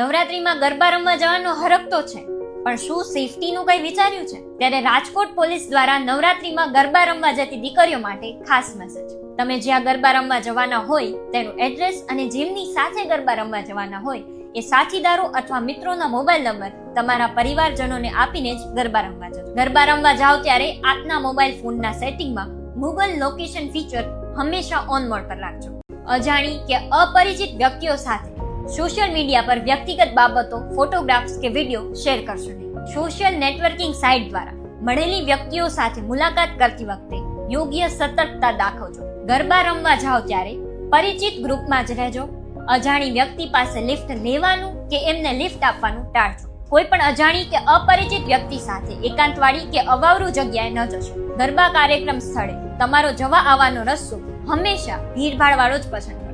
નવરાત્રીમાં ગરબા રમવા જવાનો હરખ તો છે, પણ શું સેફટીનું કંઈ વિચાર્યું છે? ત્યારે રાજકોટ પોલીસ દ્વારા નવરાત્રીમાં ગરબા રમવા જતી દીકરીઓ માટે ખાસ મેસેજ. તમે જ્યાં ગરબા રમવા જવાના હોય તેનું એડ્રેસ અને જેમની સાથે ગરબા રમવા જવાના હોય એ સાથીદારો અથવા મિત્રોના મોબાઈલ નંબર તમારા પરિવારજનોને આપીને જ ગરબા રમવા જજો. ગરબા રમવા જાઓ ત્યારે આપના મોબાઈલ ફોનના સેટિંગમાં ગૂગલ લોકેશન ફીચર હંમેશા ઓન મોડ પર રાખજો. અજાણી કે અપરિચિત વ્યક્તિઓ સાથે સોશિયલ મીડિયા પર વ્યક્તિગત બાબતો, ફોટોગ્રાફ્સ કે વિડીયો શેર કરશો નહીં. સોશિયલ નેટવર્કિંગ સાઇટ દ્વારા મળેલી વ્યક્તિઓ સાથે મુલાકાત કરતી વખતે યોગ્ય સતર્કતા દાખવજો. ગરબા રમવા જાઓ ત્યારે પરિચિત ગ્રુપમાં જ રહેજો. અજાણી વ્યક્તિ પાસે લિફ્ટ લેવાનું કે એમને લિફ્ટ આપવાનું ટાળજો. કોઈ પણ અજાણી કે અપરિચિત વ્યક્તિ સાથે એકાંતવાળી કે અવાવરૂ જગ્યાએ ન જશો. ગરબા કાર્યક્રમ સ્થળે તમારો જવા આવવાનો રસ્તો હંમેશા ભીડભાડ વાળો જ પસંદ કરજો.